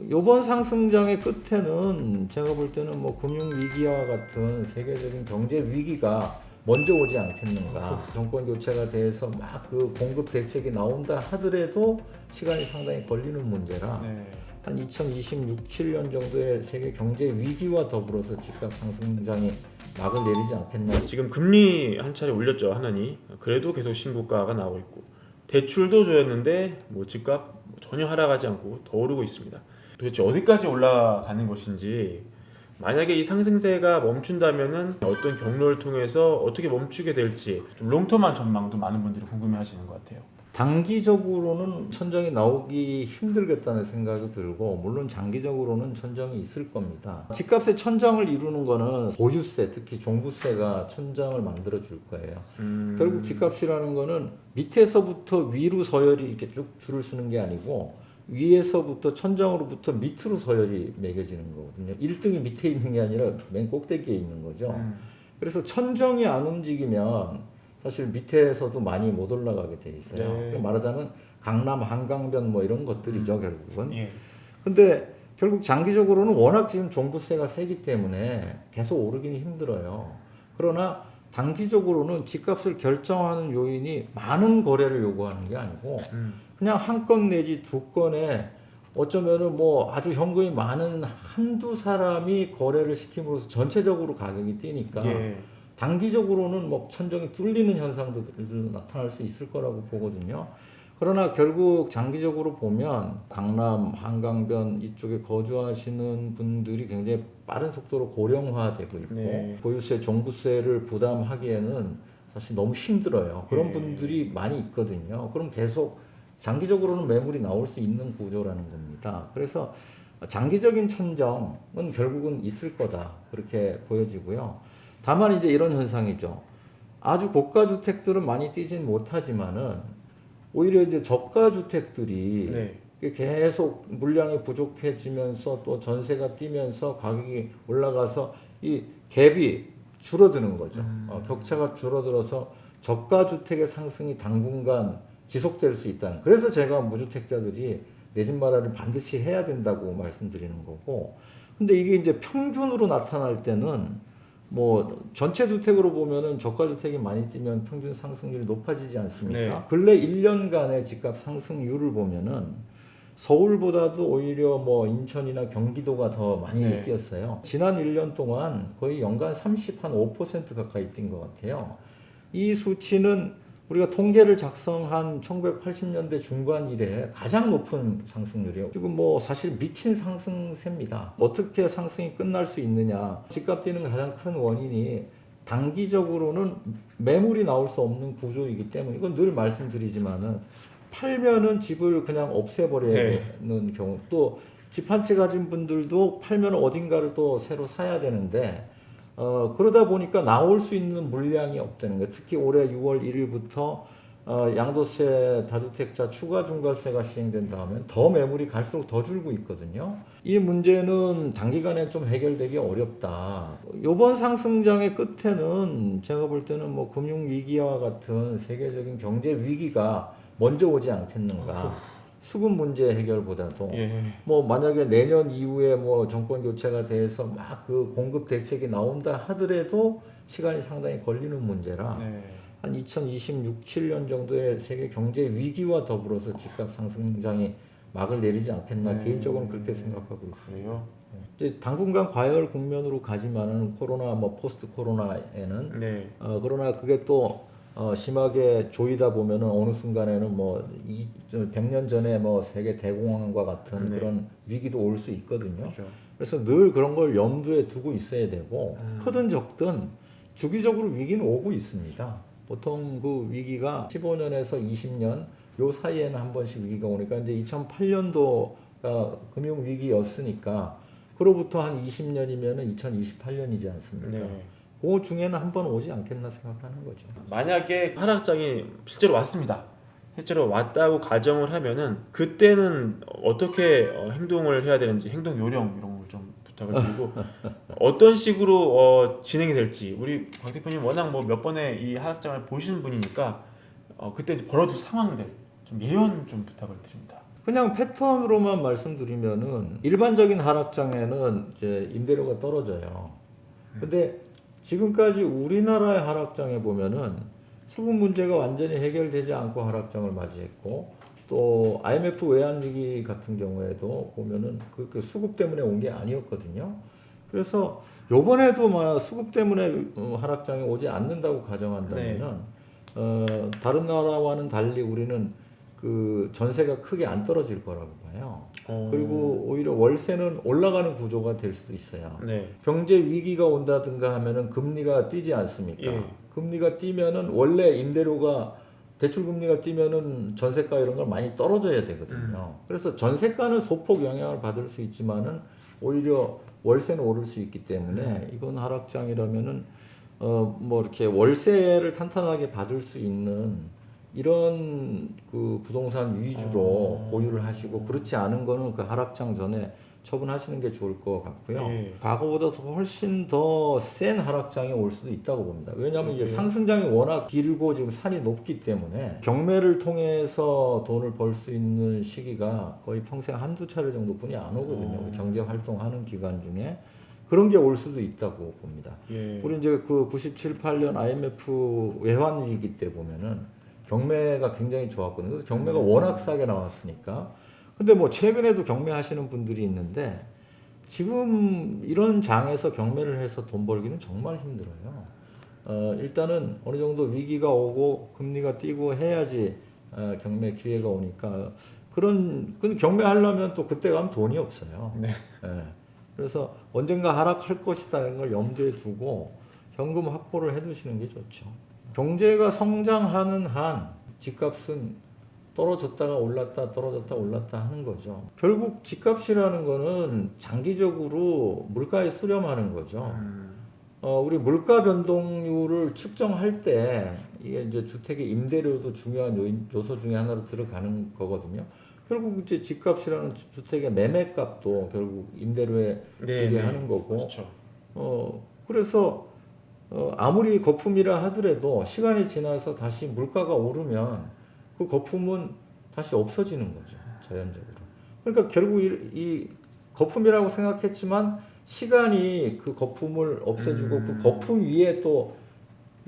이번 상승장의 끝에는 제가 볼 때는 뭐 금융 위기와 같은 세계적인 경제 위기가 먼저 오지 않겠는가. 정권 교체가 돼서 막 그 공급 대책이 나온다 하더라도 시간이 상당히 걸리는 문제라 한 2026, 7년 정도의 세계 경제 위기와 더불어서 집값 상승장이 막을 내리지 않겠나. 지금 금리 한 차례 올렸죠, 하느니. 그래도 계속 신고가가 나오고 있고, 대출도 조였는데 뭐 집값 전혀 하락하지 않고 더 오르고 있습니다. 도대체 어디까지 올라가는 것인지, 만약에 이 상승세가 멈춘다면은 어떤 경로를 통해서 어떻게 멈추게 될지, 좀 롱텀한 전망도 많은 분들이 궁금해하시는 것 같아요. 단기적으로는 천정이 나오기 힘들겠다는 생각이 들고, 물론 장기적으로는 천정이 있을 겁니다. 집값의 천정을 이루는 거는 보유세, 특히 종부세가 천정을 만들어 줄 거예요. 결국 집값이라는 거는 밑에서부터 위로 서열이 이렇게 쭉 줄을 서는 게 아니고 위에서부터 천정으로부터 밑으로 서열이 매겨지는 거거든요. 1등이 밑에 있는 게 아니라 맨 꼭대기에 있는 거죠. 그래서 천정이 안 움직이면 사실 밑에서도 많이 못 올라가게 돼 있어요. 네. 말하자면 강남 한강변 뭐 이런 것들이죠, 결국은. 예. 근데 결국 장기적으로는 워낙 지금 종부세가 세기 때문에 계속 오르기는 힘들어요. 그러나 단기적으로는 집값을 결정하는 요인이 많은 거래를 요구하는 게 아니고 그냥 한 건 내지 두 건에 어쩌면은 뭐 아주 현금이 많은 한두 사람이 거래를 시킴으로써 전체적으로 가격이 뛰니까 단기적으로는 뭐 천정이 뚫리는 현상도 나타날 수 있을 거라고 보거든요. 그러나 결국 장기적으로 보면 강남, 한강변 이쪽에 거주하시는 분들이 굉장히 빠른 속도로 고령화되고 있고 보유세, 종부세를 부담하기에는 사실 너무 힘들어요. 그런 분들이 많이 있거든요. 그럼 계속 장기적으로는 매물이 나올 수 있는 구조라는 겁니다. 그래서 장기적인 천정은 결국은 있을 거다, 그렇게 보여지고요. 다만 이제 이런 현상이죠. 아주 고가 주택들은 많이 뛰진 못하지만은 오히려 이제 저가 주택들이 계속 물량이 부족해지면서 또 전세가 뛰면서 가격이 올라가서 이 갭이 줄어드는 거죠. 격차가 줄어들어서 저가 주택의 상승이 당분간 지속될 수 있다는. 그래서 제가 무주택자들이 내 집 마련을 반드시 해야 된다고 말씀드리는 거고. 근데 이게 이제 평균으로 나타날 때는 뭐 전체 주택으로 보면은 저가 주택이 많이 뛰면 평균 상승률이 높아지지 않습니까? 근래 1년간의 집값 상승률을 보면은 서울보다도 오히려 뭐 인천이나 경기도가 더 많이 뛰었어요. 지난 1년 동안 거의 연간 35% 가까이 뛴 것 같아요. 이 수치는 우리가 통계를 작성한 1980년대 중반 이래 가장 높은 상승률이에요. 지금 뭐 사실 미친 상승세입니다. 어떻게 상승이 끝날 수 있느냐. 집값 뛰는 가장 큰 원인이 단기적으로는 매물이 나올 수 없는 구조이기 때문에, 이건 늘 말씀드리지만은 팔면은 집을 그냥 없애버리는 경우, 또 집 한 채 가진 분들도 팔면 어딘가를 또 새로 사야 되는데 그러다 보니까 나올 수 있는 물량이 없다는 거예요. 특히 올해 6월 1일부터 양도세 다주택자 추가 중과세가 시행된 다음에 더 매물이 갈수록 더 줄고 있거든요. 이 문제는 단기간에 좀 해결되기 어렵다. 이번 상승장의 끝에는 제가 볼 때는 뭐 금융 위기와 같은 세계적인 경제 위기가 먼저 오지 않겠는가. 수급 문제 해결보다도 뭐 만약에 내년 이후에 뭐 정권 교체가 돼서 막 그 공급 대책이 나온다 하더라도 시간이 상당히 걸리는 문제라 한 2026, 7년 정도의 세계 경제 위기와 더불어서 집값 상승장이 막을 내리지 않겠나 개인적으로는 그렇게 생각하고 있어요. 이제 당분간 과열 국면으로 가지만은 코로나 뭐 포스트 코로나에는 그러나 그게 또 심하게 조이다 보면은 어느 순간에는 뭐 100년 전에 뭐 세계 대공황과 같은 그런 위기도 올 수 있거든요. 그래서 늘 그런 걸 염두에 두고 있어야 되고 크든 적든 주기적으로 위기는 오고 있습니다. 보통 그 위기가 15년에서 20년 요 사이에는 한 번씩 위기가 오니까 이제 2008년도가 금융 위기였으니까 그로부터 한 20년이면은 2028년이지 않습니까? 그 중에는 한 번 오지 않겠나 생각하는 거죠. 만약에 하락장이 실제로 왔습니다. 실제로 왔다고 가정을 하면은 그때는 어떻게 행동을 해야 되는지, 행동 요령 이런 걸 좀 부탁을 드리고 어떤 식으로 진행이 될지, 우리 곽 대표님 워낙 뭐 몇 번의 이 하락장을 보시는 분이니까 그때 벌어질 상황들 좀 예언 좀 부탁을 드립니다. 그냥 패턴으로만 말씀드리면은 일반적인 하락장에는 이제 임대료가 떨어져요. 근데 지금까지 우리나라의 하락장에 보면은 수급 문제가 완전히 해결되지 않고 하락장을 맞이했고, 또 IMF 외환위기 같은 경우에도 보면은 그 수급 때문에 온 게 아니었거든요. 그래서 요번에도 막 수급 때문에 하락장에 오지 않는다고 가정한다면은 다른 나라와는 달리 우리는 그 전세가 크게 안 떨어질 거라고 봐요. 그리고 오히려 월세는 올라가는 구조가 될 수도 있어요. 네. 경제 위기가 온다든가 하면은 금리가 뛰지 않습니까? 예. 금리가 뛰면은 원래 임대료가 대출 금리가 뛰면은 전세가 이런 걸 많이 떨어져야 되거든요. 그래서 전세가는 소폭 영향을 받을 수 있지만은 오히려 월세는 오를 수 있기 때문에 이번 하락장이라면은 뭐 이렇게 월세를 탄탄하게 받을 수 있는 이런 그 부동산 위주로 보유를 하시고, 그렇지 않은 거는 그 하락장 전에 처분하시는 게 좋을 것 같고요. 예. 과거보다 훨씬 더 센 하락장이 올 수도 있다고 봅니다. 왜냐하면 이제 그래요? 상승장이 워낙 길고 지금 산이 높기 때문에 경매를 통해서 돈을 벌 수 있는 시기가 거의 평생 한두 차례 정도뿐이 안 오거든요. 우리 경제 활동하는 기간 중에 그런 게 올 수도 있다고 봅니다. 예. 우리 이제 그 97, 8년 IMF 외환 위기 때 보면은 경매가 굉장히 좋았거든요. 그래서 경매가 워낙 싸게 나왔으니까. 근데 뭐 최근에도 경매하시는 분들이 있는데 지금 이런 장에서 경매를 해서 돈 벌기는 정말 힘들어요. 일단은 어느 정도 위기가 오고 금리가 뛰고 해야지 경매 기회가 오니까 근데 경매하려면 또 그때 가면 돈이 없어요. 네. 예. 그래서 언젠가 하락할 것이다 이런 걸 염두에 두고 현금 확보를 해두시는 게 좋죠. 경제가 성장하는 한 집값은 떨어졌다가 올랐다 떨어졌다 올랐다 하는 거죠. 결국 집값이라는 거는 장기적으로 물가에 수렴하는 거죠. 우리 물가 변동률을 측정할 때 이게 이제 주택의 임대료도 중요한 요소 중에 하나로 들어가는 거거든요. 결국 이제 집값이라는 주택의 매매값도 결국 임대료에 비례하는 거고. 그렇죠. 그래서 아무리 거품이라 하더라도 시간이 지나서 다시 물가가 오르면 그 거품은 다시 없어지는 거죠, 자연적으로. 그러니까 결국 이 거품이라고 생각했지만 시간이 그 거품을 없애주고 그 거품 위에 또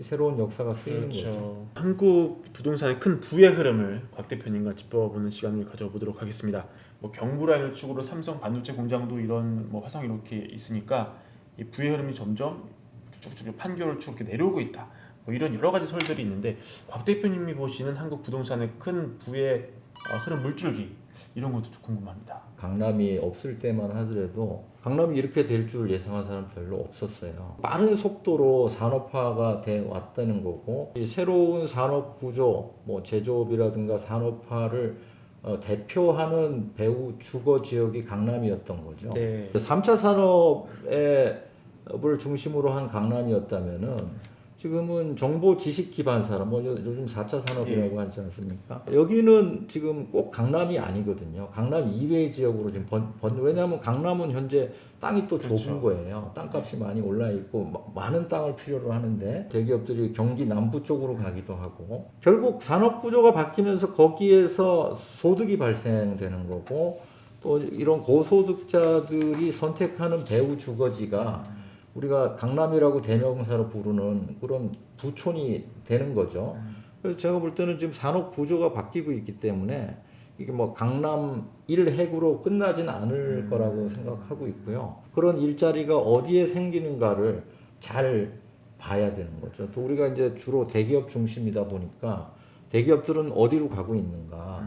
새로운 역사가 쓰이는 그렇죠. 거죠. 한국 부동산의 큰 부의 흐름을 곽 대표님과 짚어보는 시간을 가져보도록 하겠습니다. 뭐 경부라인을 축으로 삼성 반도체 공장도 이런 뭐 화성 이렇게 있으니까 이 부의 흐름이 점점 쭉쭉 판교를 쭉 이렇게 내려오고 있다. 뭐 이런 여러 가지 설들이 있는데 곽 대표님이 보시는 한국 부동산의 큰 부의 흐름 물줄기 이런 것도 좀 궁금합니다. 강남이 없을 때만 하더라도 강남이 이렇게 될 줄 예상한 사람 별로 없었어요. 빠른 속도로 산업화가 돼 왔다는 거고, 이 새로운 산업 구조, 뭐 제조업이라든가 산업화를 대표하는 배후 주거 지역이 강남이었던 거죠. 네. 3차 산업을 중심으로 한 강남이었다면은 지금은 정보 지식 기반 산업, 뭐 요즘 4차 산업이라고 하지 않습니까? 여기는 지금 꼭 강남이 아니거든요. 강남 이외의 지역으로 지금 왜냐하면 강남은 현재 땅이 또 좁은 거예요. 땅값이 많이 올라 있고 많은 땅을 필요로 하는데 대기업들이 경기 남부 쪽으로 가기도 하고, 결국 산업 구조가 바뀌면서 거기에서 소득이 발생되는 거고, 또 이런 고소득자들이 선택하는 배후 주거지가 우리가 강남이라고 대명사로 부르는 그런 부촌이 되는 거죠. 그래서 제가 볼 때는 지금 산업 구조가 바뀌고 있기 때문에 이게 뭐 강남 1핵으로 끝나진 않을 거라고 생각하고 있고요. 그런 일자리가 어디에 생기는가를 잘 봐야 되는 거죠. 또 우리가 이제 주로 대기업 중심이다 보니까 대기업들은 어디로 가고 있는가,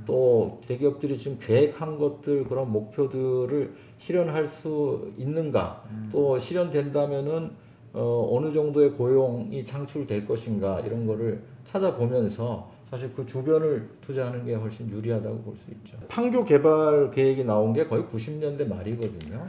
또 대기업들이 지금 계획한 것들, 그런 목표들을 실현할 수 있는가, 또 실현된다면은 어느 정도의 고용이 창출될 것인가, 이런 거를 찾아보면서 사실 그 주변을 투자하는 게 훨씬 유리하다고 볼 수 있죠. 판교 개발 계획이 나온 게 거의 90년대 말이거든요.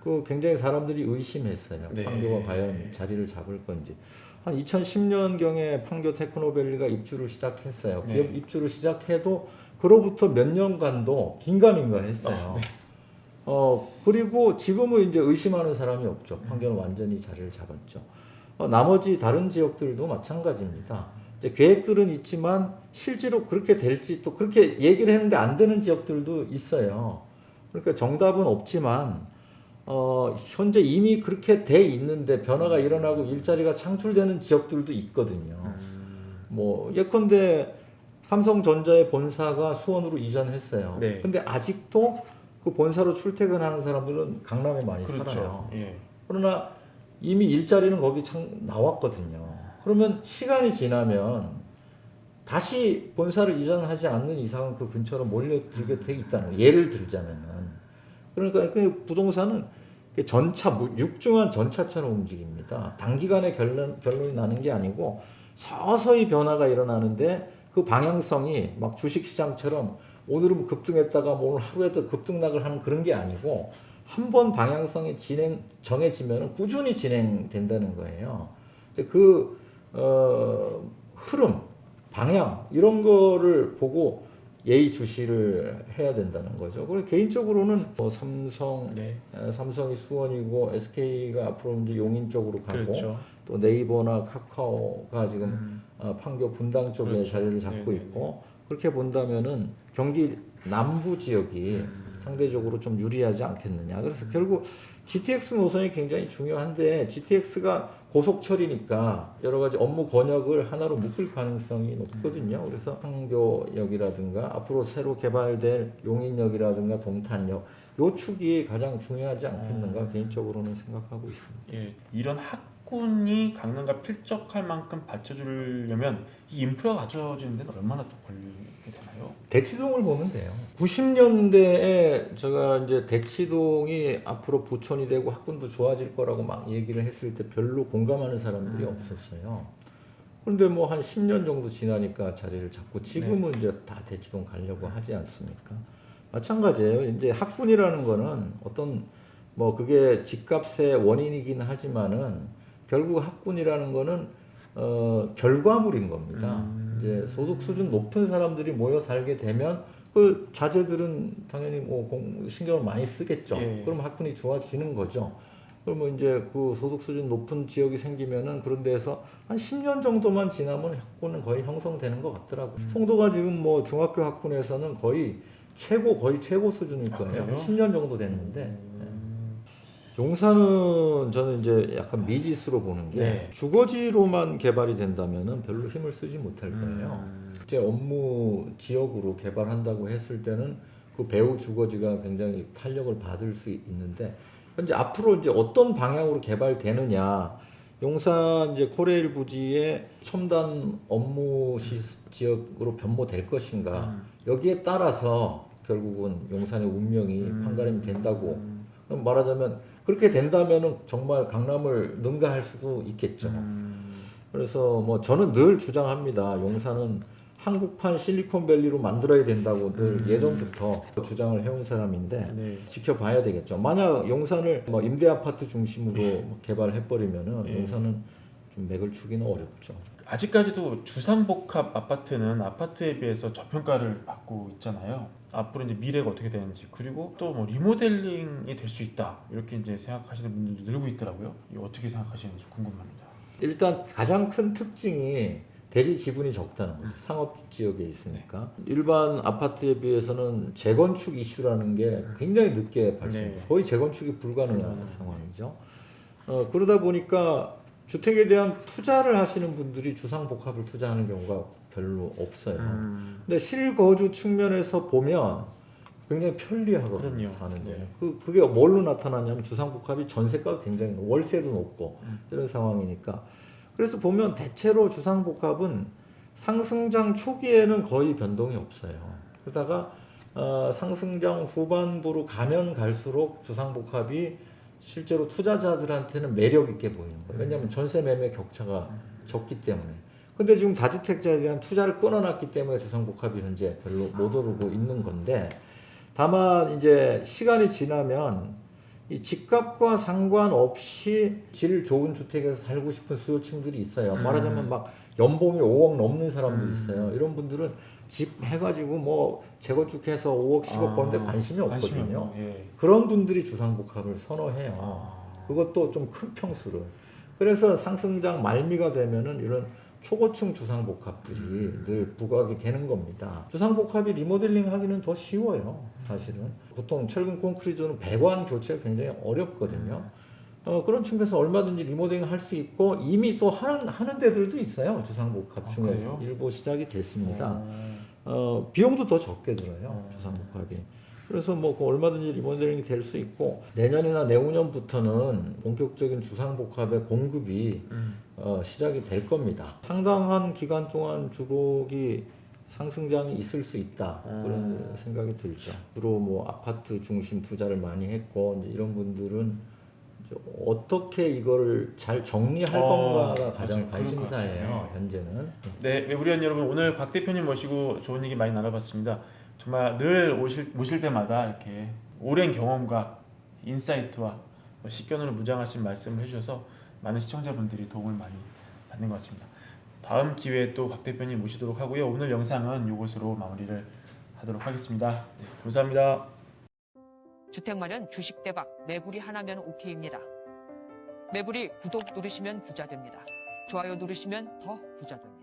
그 굉장히 사람들이 의심했어요. 네. 판교가 과연 자리를 잡을 건지. 한 2010년경에 판교 테크노밸리가 입주를 시작했어요. 네. 기업 입주를 시작해도 그로부터 몇 년간도 긴가민가 했어요. 네. 그리고 지금은 이제 의심하는 사람이 없죠. 판교는 완전히 자리를 잡았죠. 나머지 다른 지역들도 마찬가지입니다. 이제 계획들은 있지만 실제로 그렇게 될지 또 그렇게 얘기를 했는데 안 되는 지역들도 있어요. 그러니까 정답은 없지만 현재 이미 그렇게 돼 있는데 변화가 일어나고 일자리가 창출되는 지역들도 있거든요. 뭐 예컨대 삼성전자의 본사가 수원으로 이전했어요. 네. 근데 아직도 그 본사로 출퇴근하는 사람들은 강남에 많이 그렇죠. 살아요. 예. 그러나 이미 일자리는 거기 나왔거든요. 그러면 시간이 지나면 다시 본사를 이전하지 않는 이상은 그 근처로 몰려들게 돼 있다는 거예요. 예를 들자면은. 그러니까 그 부동산은 육중한 전차처럼 움직입니다. 단기간에 결론이 나는 게 아니고 서서히 변화가 일어나는데 그 방향성이 막 주식시장처럼 오늘은 급등했다가 뭐 오늘 하루에도 급등락을 하는 그런 게 아니고 한 번 방향성이 정해지면 꾸준히 진행된다는 거예요. 그 흐름, 방향 이런 거를 보고 예의주시를 해야 된다는 거죠. 그리고 개인적으로는 뭐 삼성이 수원이고 SK가 앞으로 이제 용인 쪽으로 가고 그렇죠. 또 네이버나 카카오가 지금 판교 분당 쪽에 그렇죠. 자리를 잡고 네네네. 있고 그렇게 본다면은 경기 남부 지역이 상대적으로 좀 유리하지 않겠느냐. 그래서 결국 GTX 노선이 굉장히 중요한데 GTX가 고속철이니까 여러 가지 업무 권역을 하나로 묶을 가능성이 높거든요. 그래서 판교역이라든가 앞으로 새로 개발될 용인역이라든가 동탄역 요 축이 가장 중요하지 않겠는가 개인적으로는 생각하고 있습니다. 예, 이런 학군이 강남과 필적할 만큼 받쳐주려면 이 인프라가 갖춰지는 데는 얼마나 또 걸리게 되나요? 대치동을 보면 돼요. 90년대에 제가 이제 대치동이 앞으로 부촌이 되고 학군도 좋아질 거라고 막 얘기를 했을 때 별로 공감하는 사람들이 없었어요. 그런데 뭐 한 10년 정도 지나니까 자리를 잡고 지금은 이제 다 대치동 가려고 하지 않습니까? 마찬가지예요. 이제 학군이라는 거는 어떤 뭐 그게 집값의 원인이긴 하지만은 결국 학군이라는 거는 결과물인 겁니다. 이제 소득 수준 높은 사람들이 모여 살게 되면 그 자제들은 당연히 뭐 신경을 많이 쓰겠죠. 예. 그럼 학군이 좋아지는 거죠. 그러면 이제 그 소득 수준 높은 지역이 생기면은 그런 데에서 한 10년 정도만 지나면 학군은 거의 형성되는 것 같더라고요. 송도가 지금 뭐 중학교 학군에서는 거의 최고 수준일 거예요. 그래요? 10년 정도 됐는데. 용산은 저는 이제 약간 미지수로 보는 게 네. 주거지로만 개발이 된다면은 별로 힘을 쓰지 못할 거예요. 이제 업무 지역으로 개발한다고 했을 때는 그 배후 주거지가 굉장히 탄력을 받을 수 있는데 현재 앞으로 이제 어떤 방향으로 개발되느냐 용산 이제 코레일 부지의 첨단 업무 지역으로 변모될 것인가 여기에 따라서 결국은 용산의 운명이 판가름이 된다고 그럼 말하자면 그렇게 된다면은 정말 강남을 능가할 수도 있겠죠. 그래서 뭐 저는 늘 주장합니다. 용산은 한국판 실리콘밸리로 만들어야 된다고 늘 예전부터 주장을 해온 사람인데 네. 지켜봐야 되겠죠. 만약 용산을 뭐 임대 아파트 중심으로 개발해버리면은 용산은 좀 맥을 추기는 어렵죠. 아직까지도 주상복합 아파트는 아파트에 비해서 저평가를 받고 있잖아요. 앞으로 이제 미래가 어떻게 되는지 그리고 또 뭐 리모델링이 될 수 있다 이렇게 이제 생각하시는 분들도 늘고 있더라고요. 이거 어떻게 생각하시는지 궁금합니다. 일단 가장 큰 특징이 대지 지분이 적다는 거죠. 상업 지역에 있으니까 일반 아파트에 비해서는 재건축 이슈라는 게 굉장히 늦게 발생돼요. 네. 거의 재건축이 불가능한 상황이죠. 그러다 보니까 주택에 대한 투자를 하시는 분들이 주상복합을 투자하는 경우가 별로 없어요. 근데 실거주 측면에서 보면 굉장히 편리하거든요. 그럼요. 사는데. 네. 그게 뭘로 나타나냐면 주상복합이 전세가가 굉장히 월세도 높고 이런 상황이니까. 그래서 보면 대체로 주상복합은 상승장 초기에는 거의 변동이 없어요. 그러다가 상승장 후반부로 가면 갈수록 주상복합이 실제로 투자자들한테는 매력 있게 보이는 거예요. 왜냐하면 전세 매매 격차가 적기 때문에. 근데 지금 다주택자에 대한 투자를 끊어놨기 때문에 주상복합이 현재 별로 못 오르고 있는 건데 다만 이제 시간이 지나면 이 집값과 상관없이 질 좋은 주택에서 살고 싶은 수요층들이 있어요. 말하자면 막 연봉이 5억 넘는 사람들이 있어요. 이런 분들은 집 해가지고 뭐 재건축해서 5억 10억 버는데 관심이 없거든요. 예. 그런 분들이 주상복합을 선호해요. 그것도 좀 큰 평수를. 그래서 상승장 말미가 되면은 이런 초고층 주상복합들이 늘 부각이 되는 겁니다. 주상복합이 리모델링 하기는 더 쉬워요. 사실은 보통 철근 콘크리트는 배관 교체가 굉장히 어렵거든요. 그런 측면에서 얼마든지 리모델링 할 수 있고 이미 또 하는 데들도 있어요. 주상복합 중에서 그래요? 일부 시작이 됐습니다. 비용도 더 적게 들어요. 주상복합이. 그래서 뭐 얼마든지 리모델링이 될 수 있고 내년이나 내후년부터는 본격적인 주상복합의 공급이 시작이 될 겁니다. 상당한 기간 동안 주곡이 상승장이 있을 수 있다 그런 생각이 들죠. 주로 뭐 아파트 중심 투자를 많이 했고 이제 이런 분들은 이제 어떻게 이걸 잘 정리할 건가가 가장 맞아요. 그럴 것 관심사예요. 같아요. 현재는. 네, 외부리원 여러분, 오늘 박 대표님 모시고 좋은 얘기 많이 나눠봤습니다. 정말 늘 모실 때마다 이렇게 오랜 경험과 인사이트와 식견으로 무장하신 말씀을 해주셔서 많은 시청자분들이 도움을 많이 받는 것 같습니다. 다음 기회에 또 박 대표님 모시도록 하고요. 오늘 영상은 이것으로 마무리를 하도록 하겠습니다. 네, 감사합니다. 주택 마련 주식 대박 매부리 하나면 오케이입니다. 매부리 구독 누르시면 부자 됩니다. 좋아요 누르시면 더 부자 됩니다.